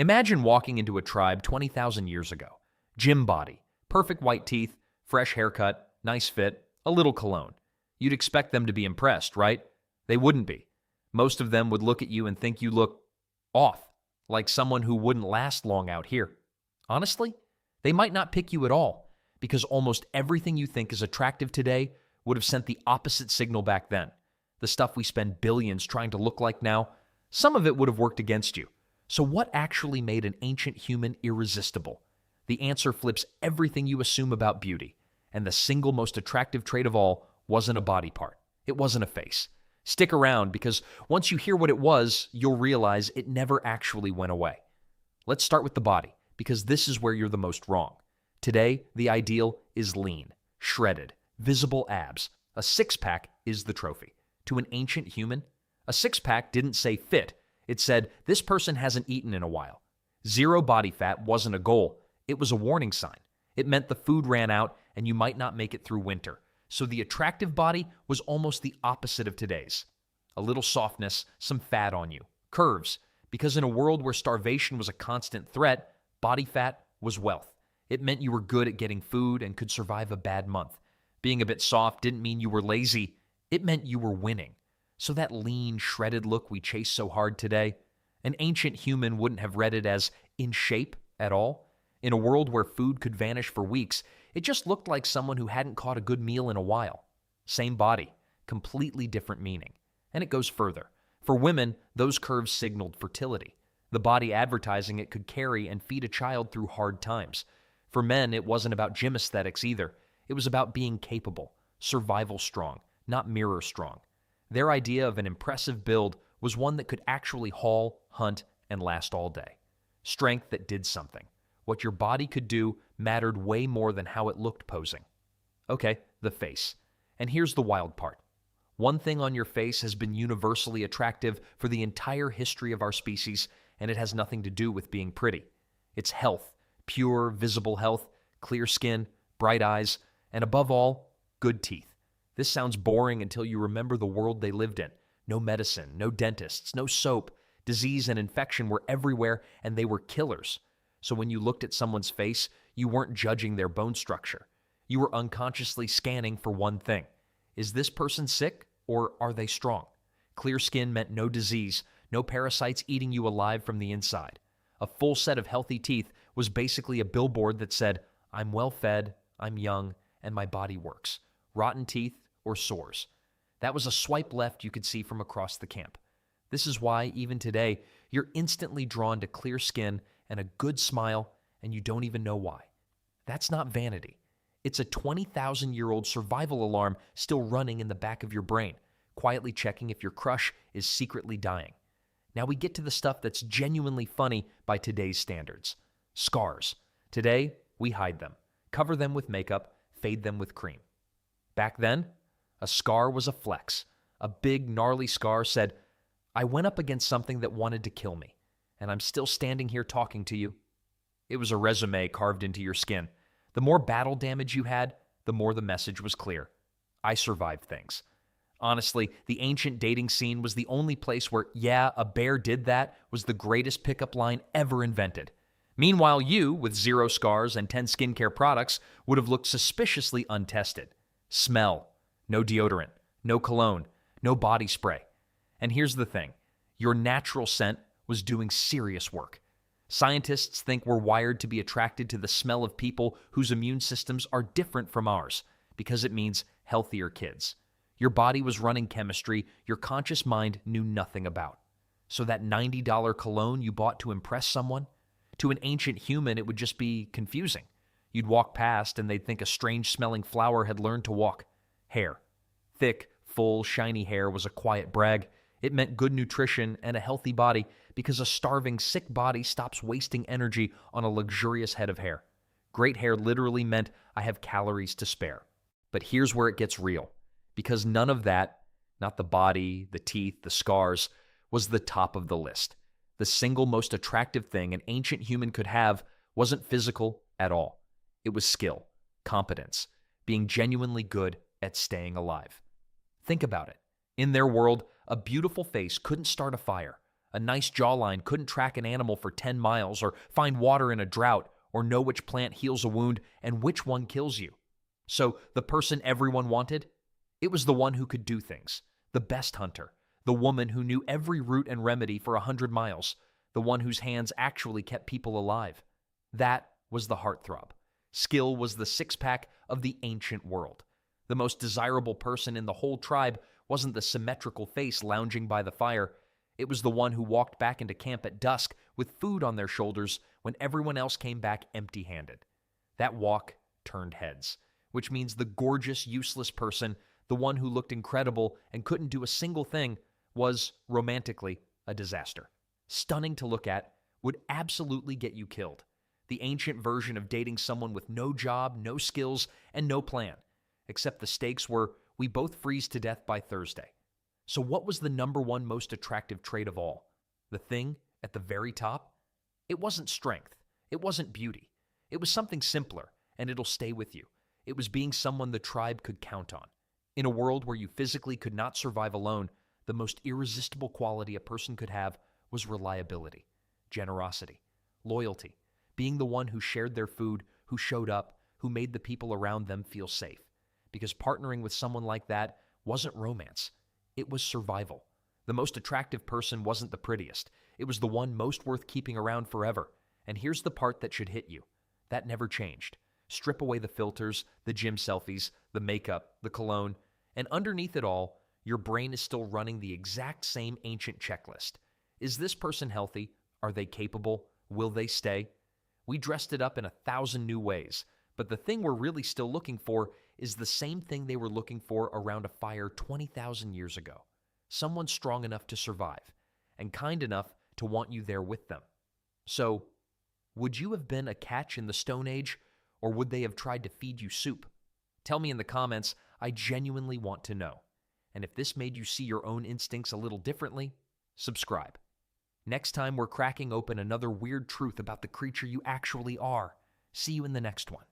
Imagine walking into a tribe 20,000 years ago. Gym body, perfect white teeth, fresh haircut, nice fit, a little cologne. You'd expect them to be impressed, right? They wouldn't be. Most of them would look at you and think you look off, like someone who wouldn't last long out here. Honestly, they might not pick you at all, because almost everything you think is attractive today would have sent the opposite signal back then. The stuff we spend billions trying to look like now, some of it would have worked against you. So what actually made an ancient human irresistible? The answer flips everything you assume about beauty, and the single most attractive trait of all wasn't a body part. It wasn't a face. Stick around, because once you hear what it was, you'll realize it never actually went away. Let's start with the body, because this is where you're the most wrong. Today, the ideal is lean, shredded, visible abs. A six-pack is the trophy. To an ancient human, a six-pack didn't say fit. It said, this person hasn't eaten in a while. Zero body fat wasn't a goal. It was a warning sign. It meant the food ran out and you might not make it through winter. So the attractive body was almost the opposite of today's. A little softness, some fat on you, curves, because in a world where starvation was a constant threat, body fat was wealth. It meant you were good at getting food and could survive a bad month. Being a bit soft didn't mean you were lazy. It meant you were winning. So that lean, shredded look we chase so hard today, an ancient human wouldn't have read it as in shape at all. In a world where food could vanish for weeks, it just looked like someone who hadn't caught a good meal in a while. Same body, completely different meaning. And it goes further. For women, those curves signaled fertility. The body advertising it could carry and feed a child through hard times. For men, it wasn't about gym aesthetics either. It was about being capable, survival strong, not mirror strong. Their idea of an impressive build was one that could actually haul, hunt, and last all day. Strength that did something. What your body could do mattered way more than how it looked posing. Okay, the face. And here's the wild part. One thing on your face has been universally attractive for the entire history of our species, and it has nothing to do with being pretty. It's health, pure, visible health, clear skin, bright eyes, and above all, good teeth. This sounds boring until you remember the world they lived in. No medicine, no dentists, no soap. Disease and infection were everywhere, and they were killers. So when you looked at someone's face, you weren't judging their bone structure. You were unconsciously scanning for one thing. Is this person sick, or are they strong? Clear skin meant no disease, no parasites eating you alive from the inside. A full set of healthy teeth was basically a billboard that said, I'm well fed, I'm young, and my body works. Rotten teeth or sores. That was a swipe left you could see from across the camp. This is why, even today, you're instantly drawn to clear skin and a good smile, and you don't even know why. That's not vanity. It's a 20,000-year-old survival alarm still running in the back of your brain, quietly checking if your crush is secretly dying. Now we get to the stuff that's genuinely funny by today's standards. Scars. Today, we hide them, cover them with makeup, fade them with cream. Back then, a scar was a flex. A big, gnarly scar said, I went up against something that wanted to kill me, and I'm still standing here talking to you. It was a resume carved into your skin. The more battle damage you had, the more the message was clear. I survived things. Honestly, the ancient dating scene was the only place where, yeah, a bear did that was the greatest pickup line ever invented. Meanwhile, you, with 0 scars and 10 skincare products, would have looked suspiciously untested. Smell. No deodorant. No cologne. No body spray. And here's the thing. Your natural scent was doing serious work. Scientists think we're wired to be attracted to the smell of people whose immune systems are different from ours, because it means healthier kids. Your body was running chemistry your conscious mind knew nothing about. So that $90 cologne you bought to impress someone, to an ancient human it would just be confusing. You'd walk past and they'd think a strange-smelling flower had learned to walk. Hair. Thick, full, shiny hair was a quiet brag. It meant good nutrition and a healthy body, because a starving, sick body stops wasting energy on a luxurious head of hair. Great hair literally meant I have calories to spare. But here's where it gets real. Because none of that, not the body, the teeth, the scars, was the top of the list. The single most attractive thing an ancient human could have wasn't physical at all. It was skill, competence, being genuinely good at staying alive. Think about it. In their world, a beautiful face couldn't start a fire. A nice jawline couldn't track an animal for 10 miles or find water in a drought or know which plant heals a wound and which one kills you. So the person everyone wanted? It was the one who could do things, the best hunter, the woman who knew every route and remedy for 100 miles, the one whose hands actually kept people alive. That was the heartthrob. Skill was the six-pack of the ancient world. The most desirable person in the whole tribe wasn't the symmetrical face lounging by the fire. It was the one who walked back into camp at dusk with food on their shoulders when everyone else came back empty-handed. That walk turned heads, which means the gorgeous, useless person, the one who looked incredible and couldn't do a single thing, was, romantically, a disaster. Stunning to look at, would absolutely get you killed. The ancient version of dating someone with no job, no skills, and no plan. Except the stakes were, we both freeze to death by Thursday. So what was the number one most attractive trait of all? The thing at the very top? It wasn't strength. It wasn't beauty. It was something simpler, and it'll stay with you. It was being someone the tribe could count on. In a world where you physically could not survive alone, the most irresistible quality a person could have was reliability, generosity, loyalty, being the one who shared their food, who showed up, who made the people around them feel safe. Because partnering with someone like that wasn't romance. It was survival. The most attractive person wasn't the prettiest. It was the one most worth keeping around forever. And here's the part that should hit you. That never changed. Strip away the filters, the gym selfies, the makeup, the cologne, and underneath it all, your brain is still running the exact same ancient checklist. Is this person healthy? Are they capable? Will they stay? We dressed it up in 1,000 new ways, but the thing we're really still looking for is the same thing they were looking for around a fire 20,000 years ago. Someone strong enough to survive, and kind enough to want you there with them. So, would you have been a catch in the Stone Age, or would they have tried to feed you soup? Tell me in the comments. I genuinely want to know. And if this made you see your own instincts a little differently, subscribe. Next time we're cracking open another weird truth about the creature you actually are. See you in the next one.